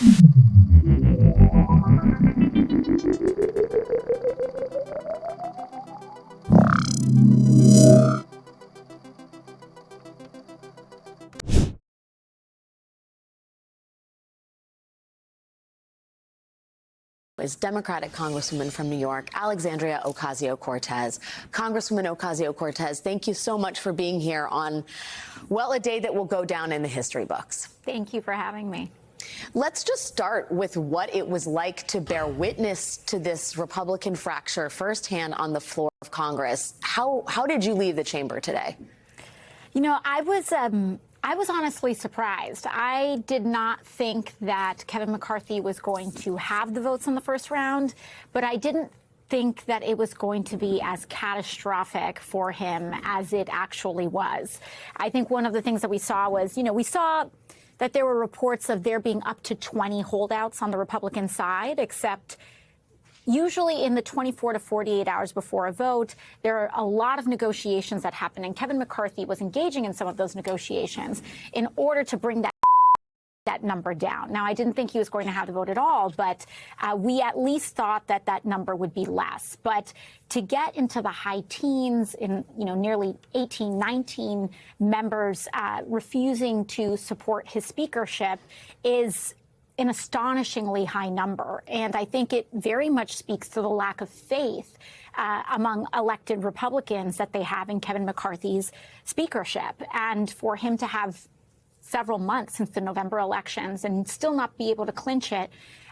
Is Democratic Congresswoman from New York, Alexandria Ocasio-Cortez. Congresswoman Ocasio-Cortez, thank you so much for being here on, well, a day that will go down in the history books. Thank you for having me. Let's just start with what it was like to bear witness to this Republican fracture firsthand on the floor of Congress. How did you leave the chamber today? You know, I was honestly surprised. I did not think that Kevin McCarthy was going to have the votes in the first round, but I didn't think that it was going to be as catastrophic for him as it actually was. I think one of the things that we saw was, we saw that there were reports of there being up to 20 holdouts on the Republican side, except usually in the 24 to 48 hours before a vote, there are a lot of negotiations that happen, and Kevin McCarthy was engaging in some of those negotiations in order to bring that number down. Now, I didn't think he was going to have the vote at all, but we at least thought that that number would be less. But to get into the high teens, in nearly 18, 19 members refusing to support his speakership is an astonishingly high number. And I think it very much speaks to the lack of faith among elected Republicans that they have in Kevin McCarthy's speakership. And for him to have several months since the November elections and still not be able to clinch it,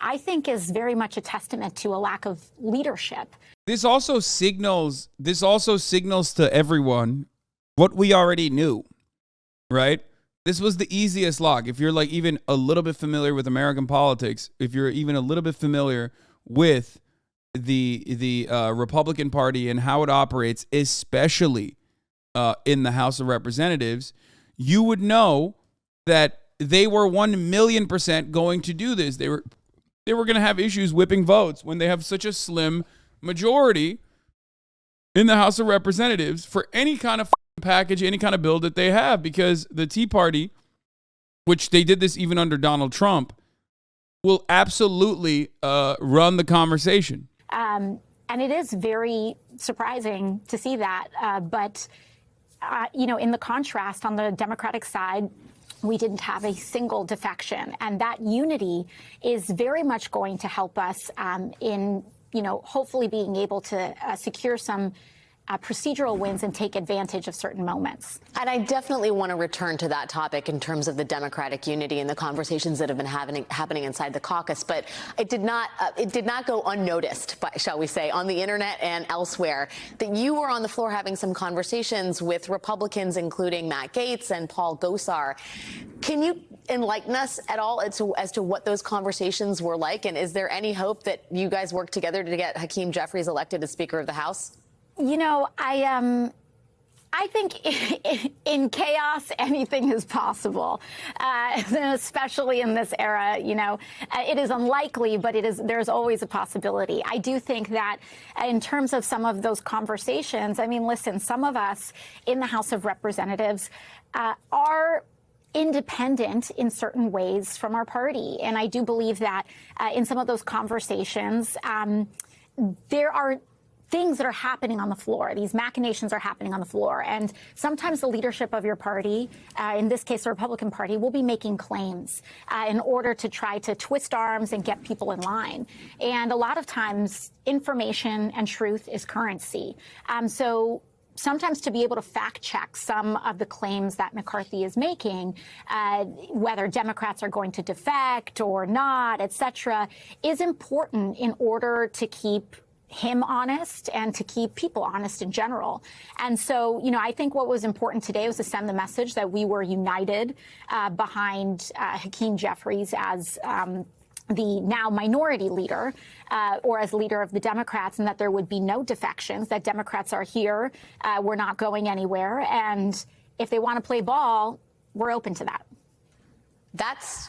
I think is very much a testament to a lack of leadership. This also signals to everyone what we already knew, right? This was the easiest lock. If you're like even a little bit familiar with American politics, if you're even a little bit familiar with the Republican Party and how it operates, especially in the House of Representatives, you would know that they were 1,000,000% going to do this. They were going to have issues whipping votes when they have such a slim majority in the House of Representatives for any kind of package, any kind of bill that they have, because the Tea Party, which they did this even under Donald Trump, will absolutely run the conversation. And it is very surprising to see that. But in the contrast on the Democratic side, we didn't have a single defection. And that unity is very much going to help us in, hopefully being able to secure some procedural wins and take advantage of certain moments. And I definitely want to return to that topic in terms of the Democratic unity and the conversations that have been happening inside the caucus. But it did not go unnoticed, shall we say, on the internet and elsewhere, that you were on the floor having some conversations with Republicans, including Matt Gaetz and Paul Gosar. Can you enlighten us at all as to what those conversations were like? And is there any hope that you guys work together to get Hakeem Jeffries elected as Speaker of the House? I think in chaos, anything is possible, especially in this era. It is unlikely, but there's always a possibility. I do think that in terms of some of those conversations, listen, some of us in the House of Representatives are independent in certain ways from our party. And I do believe that in some of those conversations, there are things that are happening on the floor. These machinations are happening on the floor. And sometimes the leadership of your party, in this case, the Republican Party, will be making claims in order to try to twist arms and get people in line. And a lot of times, information and truth is currency. So sometimes to be able to fact check some of the claims that McCarthy is making, whether Democrats are going to defect or not, et cetera, is important in order to keep him honest and to keep people honest in general. And so, I think what was important today was to send the message that we were united behind Hakeem Jeffries as the now minority leader or as leader of the Democrats, and that there would be no defections, that Democrats are here, we're not going anywhere. And if they want to play ball, we're open to that. That's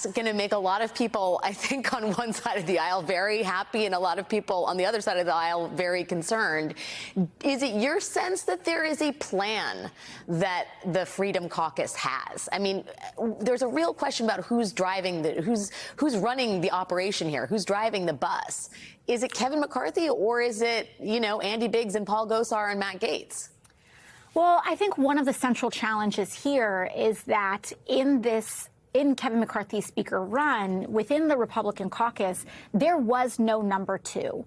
going to make a lot of people, I think, on one side of the aisle very happy and a lot of people on the other side of the aisle very concerned. Is it your sense that there is a plan that the Freedom Caucus has? I mean, there's a real question about who's driving who's running the operation here, who's driving the bus. Is it Kevin McCarthy or is it, Andy Biggs and Paul Gosar and Matt Gaetz? Well, I think one of the central challenges here is that in Kevin McCarthy's speaker run, within the Republican caucus, there was no number two.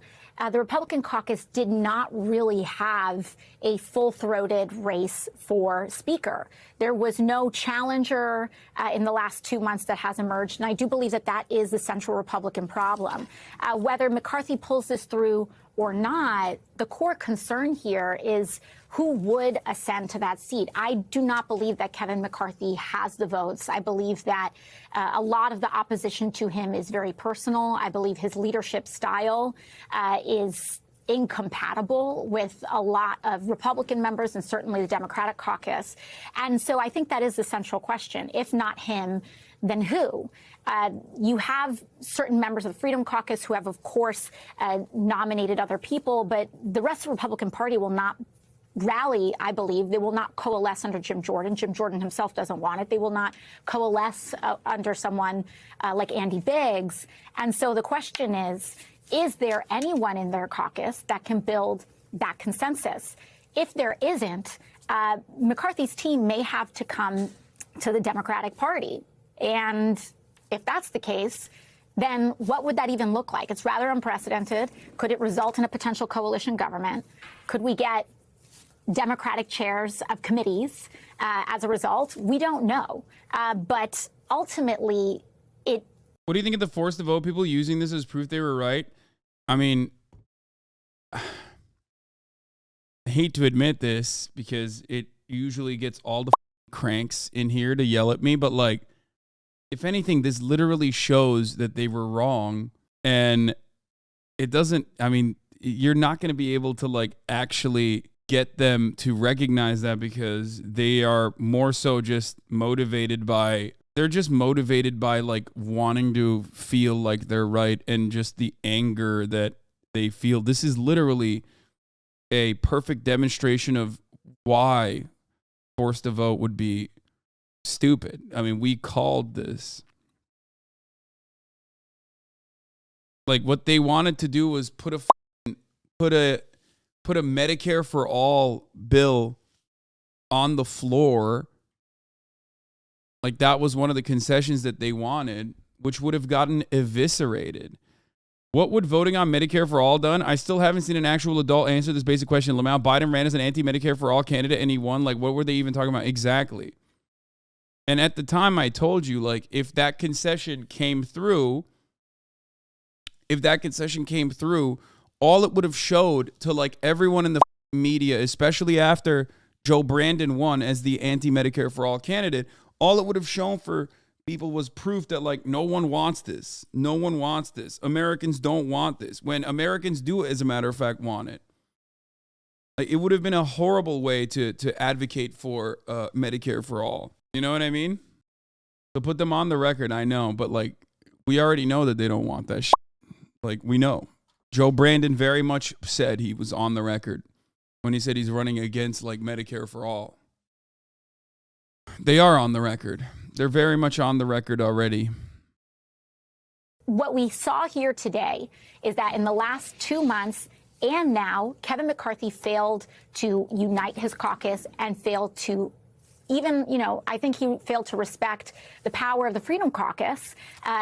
The Republican caucus did not really have a full-throated race for speaker. There was no challenger in the last 2 months that has emerged, and I do believe that that is the central Republican problem. Whether McCarthy pulls this through or not, the core concern here is who would ascend to that seat. I do not believe that Kevin McCarthy has the votes. I believe that a lot of the opposition to him is very personal. I believe his leadership style is incompatible with a lot of Republican members and certainly the Democratic caucus. And so I think that is the central question. If not him, then who? You have certain members of the Freedom Caucus who have, of course, nominated other people, but the rest of the Republican Party will not rally, I believe. They will not coalesce under Jim Jordan. Jim Jordan himself doesn't want it. They will not coalesce under someone like Andy Biggs. And so the question is there anyone in their caucus that can build that consensus? If there isn't, McCarthy's team may have to come to the Democratic Party. And if that's the case, then what would that even look like? It's rather unprecedented. Could it result in a potential coalition government? Could we get Democratic chairs of committees as a result? We don't know. But ultimately, What do you think of the forced to vote people using this as proof they were right? I mean, I hate to admit this because it usually gets all the cranks in here to yell at me, but like, if anything, this literally shows that they were wrong. And it doesn't, I mean, you're not going to be able to like actually get them to recognize that because they are more so just motivated by, they're just motivated by like wanting to feel like they're right and just the anger that they feel. This is literally a perfect demonstration of why forced to vote would be stupid. I mean, we called this. Like what they wanted to do was put a Medicare for all bill on the floor. Like that was one of the concessions that they wanted, which would have gotten eviscerated. What would voting on Medicare for all done? I still haven't seen an actual adult answer this basic question. Lamau, Biden ran as an anti-Medicare for all candidate and he won. Like, what were they even talking about? Exactly. And at the time I told you, like, if that concession came through, all it would have showed to like everyone in the media, especially after Joe Brandon won as the anti-Medicare for all candidate, all it would have shown for people was proof that like no one wants this. No one wants this. Americans don't want this. When Americans do, as a matter of fact, want it. Like, it would have been a horrible way to advocate for Medicare for all. You know what I mean? To put them on the record, I know, but like we already know that they don't want that shit. Like we know. Joe Brandon very much said he was on the record when he said he's running against like Medicare for all. They are on the record. They're very much on the record already. What we saw here today is that in the last 2 months and now, Kevin McCarthy failed to unite his caucus and failed to even, I think he failed to respect the power of the Freedom Caucus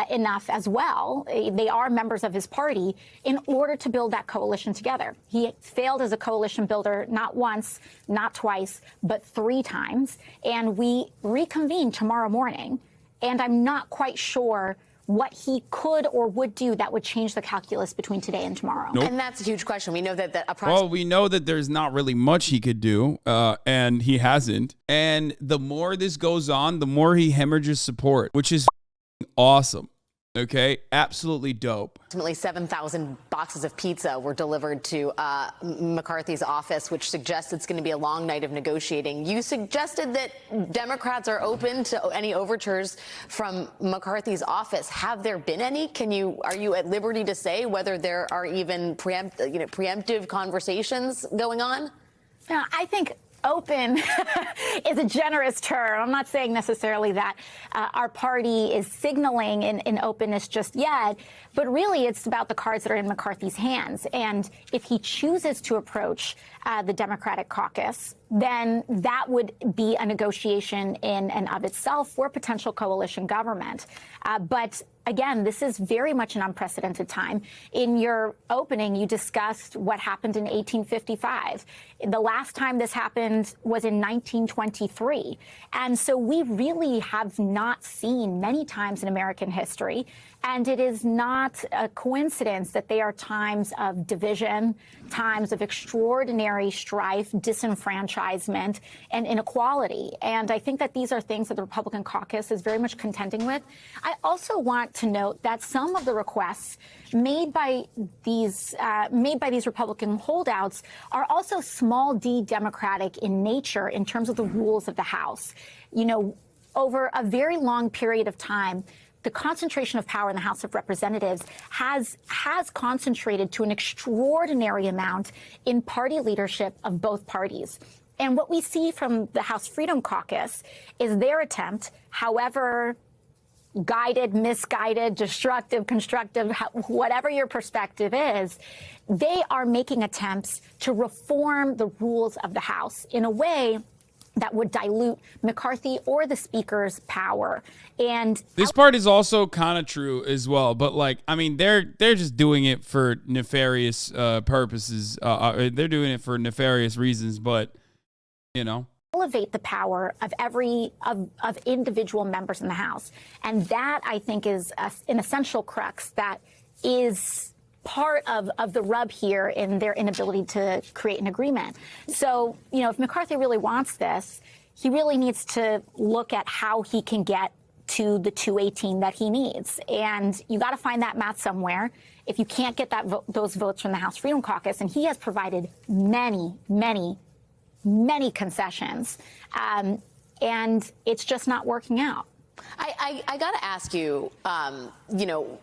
enough as well. They are members of his party in order to build that coalition together. He failed as a coalition builder not once, not twice, but 3 times. And we reconvene tomorrow morning. And I'm not quite sure what he could or would do that would change the calculus between today and tomorrow. Nope. And that's a huge question. We know that well, we know that there's not really much he could do, and he hasn't. And the more this goes on, the more he hemorrhages support, which is awesome. Okay, absolutely dope. Ultimately, 7,000 boxes of pizza were delivered to McCarthy's office, which suggests it's going to be a long night of negotiating. You suggested that Democrats are open to any overtures from McCarthy's office. Have there been any? Are you at liberty to say whether there are even preemptive conversations going on? No, I think open is a generous term. I'm not saying necessarily that our party is signaling in openness just yet, but really it's about the cards that are in McCarthy's hands. And if he chooses to approach the Democratic caucus, then that would be a negotiation in and of itself for potential coalition government. But again, this is very much an unprecedented time. In your opening, you discussed what happened in 1855. The last time this happened was in 1923. And so we really have not seen many times in American history. And it is not a coincidence that they are times of division, times of extraordinary strife, disenfranchisement, and inequality. And I think that these are things that the Republican caucus is very much contending with. I also want to note that some of the requests made by these Republican holdouts are also small d Democratic in nature in terms of the rules of the House. You know, over a very long period of time, the concentration of power in the House of Representatives has concentrated to an extraordinary amount in party leadership of both parties. And what we see from the House Freedom Caucus is their attempt, however guided, misguided, destructive, constructive, whatever your perspective is, they are making attempts to reform the rules of the House in a way that would dilute McCarthy or the Speaker's power. And this part is also kind of true as well. But like, I mean, they're just doing it for nefarious purposes. They're doing it for nefarious reasons. But, you know, elevate the power of of individual members in the House. And that, I think, is an essential crux that is part of the rub here in their inability to create an agreement. So, you know, if McCarthy really wants this, he really needs to look at how he can get to the 218 that he needs. And you got to find that math somewhere. If you can't get those votes from the House Freedom Caucus, and he has provided many concessions, and it's just not working out. I got to ask you, you know,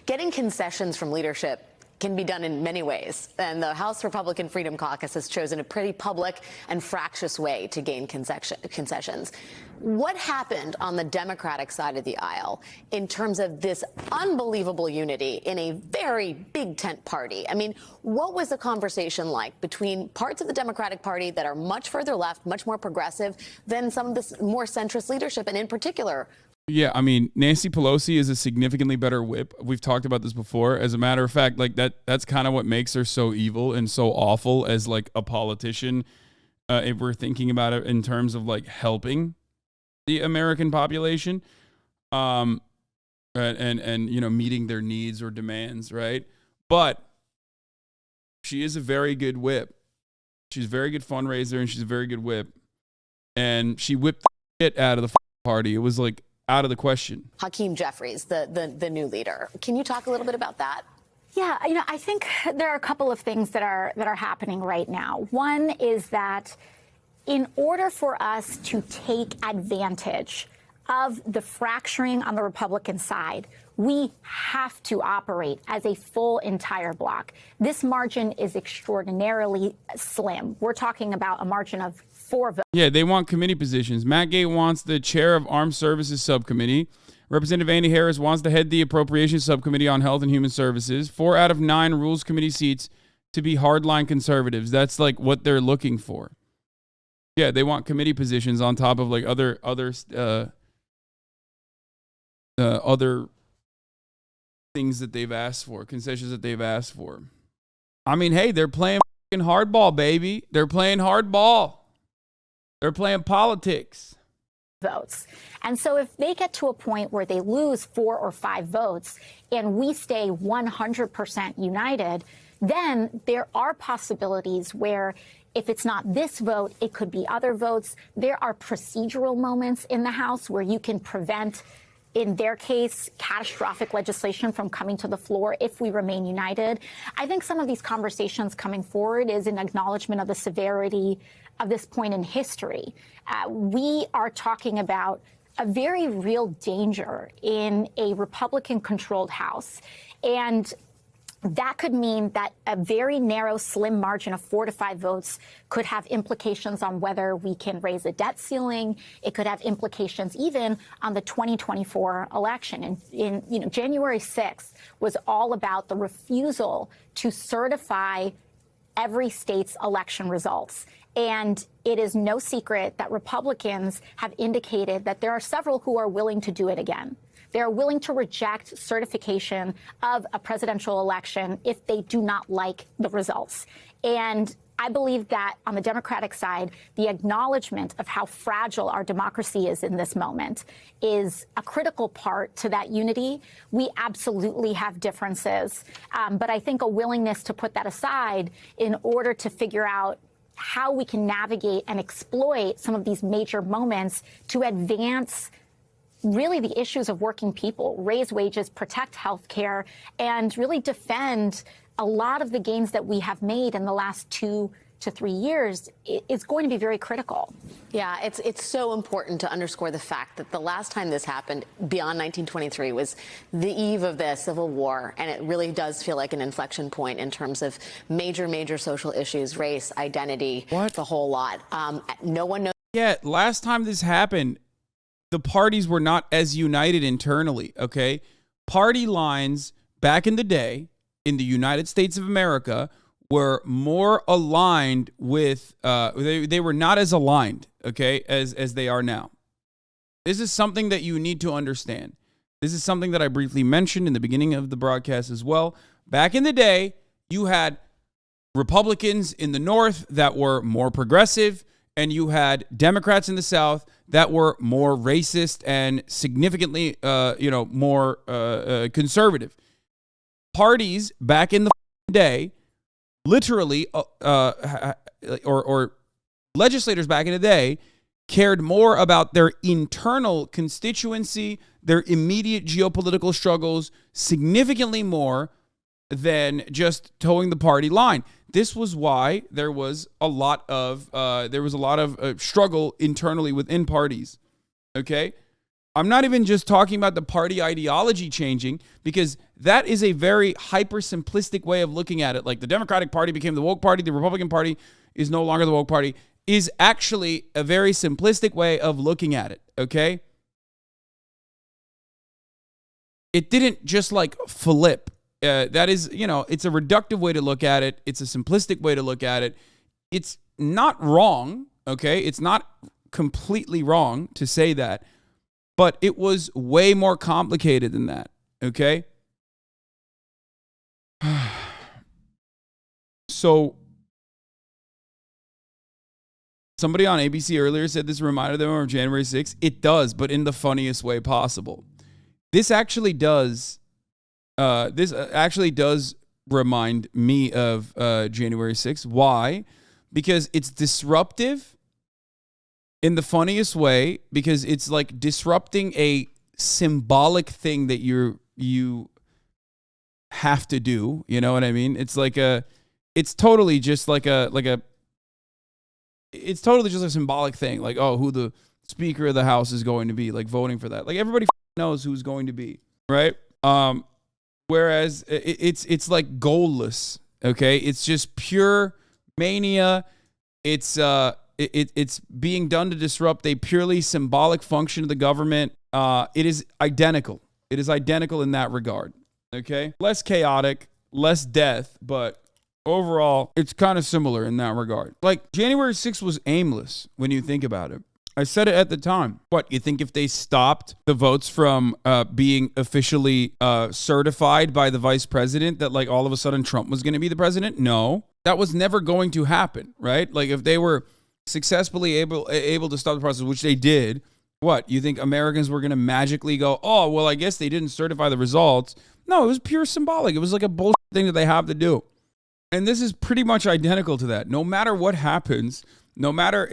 getting concessions from leadership can be done in many ways. And the House Republican Freedom Caucus has chosen a pretty public and fractious way to gain concessions. What happened on the Democratic side of the aisle in terms of this unbelievable unity in a very big tent party? I mean, what was the conversation like between parts of the Democratic Party that are much further left, much more progressive than some of this more centrist leadership, and in particular? Yeah, I mean, Nancy Pelosi is a significantly better whip. We've talked about this before. As a matter of fact, like that's kind of what makes her so evil and so awful as like a politician. If we're thinking about it in terms of like helping the American population, and you know, meeting their needs or demands, right? But she is a very good whip. She's a very good fundraiser, and she's a very good whip. And she whipped the shit out of the party. It was like out of the question. Hakeem Jeffries, the new leader. Can you talk a little bit about that? Yeah, you know, I think there are a couple of things that are happening right now. One is that in order for us to take advantage of the fracturing on the Republican side, we have to operate as a full entire bloc. This margin is extraordinarily slim. We're talking about a margin of 4 votes. Yeah, they want committee positions. Matt Gaetz wants the chair of Armed Services Subcommittee. Representative Andy Harris wants to head the Appropriations Subcommittee on Health and Human Services. 4 out of 9 Rules Committee seats to be hardline conservatives. That's like what they're looking for. Yeah, they want committee positions on top of like other things that they've asked for, concessions that they've asked for. I mean, hey, they're playing hardball, baby. They're playing hardball. They're playing politics. Votes. And so if they get to a point where they lose 4 or 5 votes and we stay 100% united, then there are possibilities where if it's not this vote, it could be other votes. There are procedural moments in the House where you can prevent in their case, catastrophic legislation from coming to the floor if we remain united. I think some of these conversations coming forward is an acknowledgement of the severity of this point in history. We are talking about a very real danger in a Republican-controlled House. And that could mean that a very narrow, slim margin of 4 to 5 votes could have implications on whether we can raise a debt ceiling. It could have implications even on the 2024 election. And January 6th was all about the refusal to certify every state's election results. And it is no secret that Republicans have indicated that there are several who are willing to do it again. They are willing to reject certification of a presidential election if they do not like the results. And I believe that on the Democratic side, the acknowledgement of how fragile our democracy is in this moment is a critical part to that unity. We absolutely have differences, but I think a willingness to put that aside in order to figure out how we can navigate and exploit some of these major moments to advance really the issues of working people, raise wages, protect health care, and really defend a lot of the gains that we have made in the last 2 to 3 years is going to be very critical. Yeah, it's so important to underscore the fact that the last time this happened beyond 1923 was the eve of the Civil War, and it really does feel like an inflection point in terms of major social issues, race, identity, the whole lot. No one knows. Yeah, last time this happened, the parties were not as united internally, okay? Party lines back in the day in the United States of America were more aligned with, they were not as aligned, okay, as they are now. This is something that you need to understand. This is something that I briefly mentioned in the beginning of the broadcast as well. Back in the day, you had Republicans in the North that were more progressive, and you had Democrats in the South that were more racist and significantly, more conservative. Parties back in the day, literally, or legislators back in the day, cared more about their internal constituency, their immediate geopolitical struggles, significantly more than just towing the party line. This was why there was a lot of struggle internally within parties. Okay, I'm not even just talking about the party ideology changing, because that is a very hyper simplistic way of looking at it. Like the Democratic Party became the woke party, the Republican Party is no longer the woke party, is actually a very simplistic way of looking at it. Okay, it didn't just like flip. That is, it's a reductive way to look at it. It's a simplistic way to look at it. It's not wrong, okay? It's not completely wrong to say that, but it was way more complicated than that, okay? So, somebody on ABC earlier said this reminded them of January 6th. It does, but in the funniest way possible. This actually does remind me of January 6th. Why? Because it's disruptive in the funniest way, because it's like disrupting a symbolic thing that you have to do. You know what I mean? It's like it's totally just like it's totally just a symbolic thing. Like, oh, who the Speaker of the House is going to be, like voting for that. Like everybody knows who's going to be, right? Whereas it's like goalless, okay? It's just pure mania. It's being done to disrupt a purely symbolic function of the government. It is identical. It is identical in that regard, okay? Less chaotic, less death, but overall, it's kind of similar in that regard. Like January 6th was aimless when you think about it. I said it at the time. What, you think if they stopped the votes from being officially certified by the vice president, that like all of a sudden Trump was going to be the president? No, that was never going to happen, right? Like if they were successfully able to stop the process, which they did, what, you think Americans were going to magically go, oh, well, I guess they didn't certify the results? No, it was pure symbolic. It was like a bullshit thing that they have to do. And this is pretty much identical to that. No matter what happens, no matter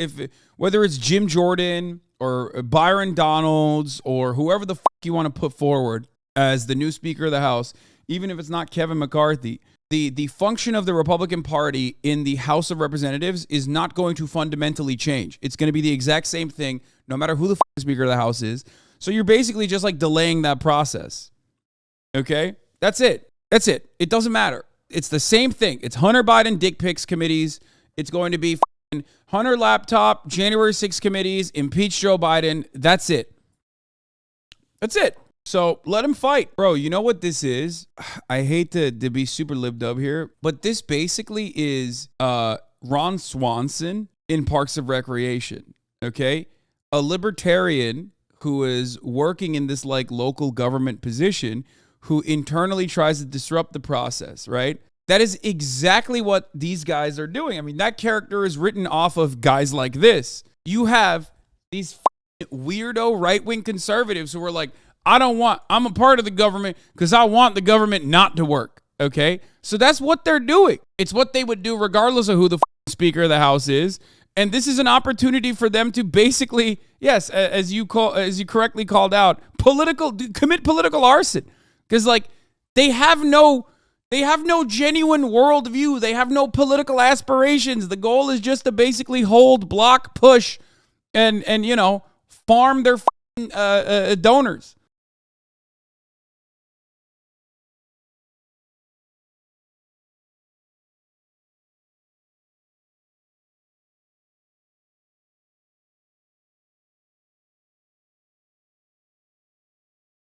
whether it's Jim Jordan Byron Donalds or whoever the fuck you want to put forward as the new Speaker of the House, even if it's not Kevin McCarthy, the function of the Republican Party in the House of Representatives is not going to fundamentally change. It's going to be the exact same thing, no matter who the fuck the Speaker of the House is. So you're basically just like delaying that process. Okay? That's it. That's it. It doesn't matter. It's the same thing. It's Hunter Biden dick pics committees. It's going to be Hunter laptop, January 6 committees, impeach Joe Biden. That's it. That's it. So let him fight. Bro, you know what this is? I hate to be super lib dub here, but this basically is Ron Swanson in Parks and Recreation, okay? A libertarian who is working in this like local government position who internally tries to disrupt the process, right? That is exactly what these guys are doing. I mean, that character is written off of guys like this. You have these weirdo right-wing conservatives who are like, I'm a part of the government because I want the government not to work, okay? So that's what they're doing. It's what they would do regardless of who the Speaker of the House is. And this is an opportunity for them to basically, yes, as you correctly called out, commit political arson. Because like they have no genuine worldview. They have no political aspirations. The goal is just to basically hold, block, push, and farm their donors.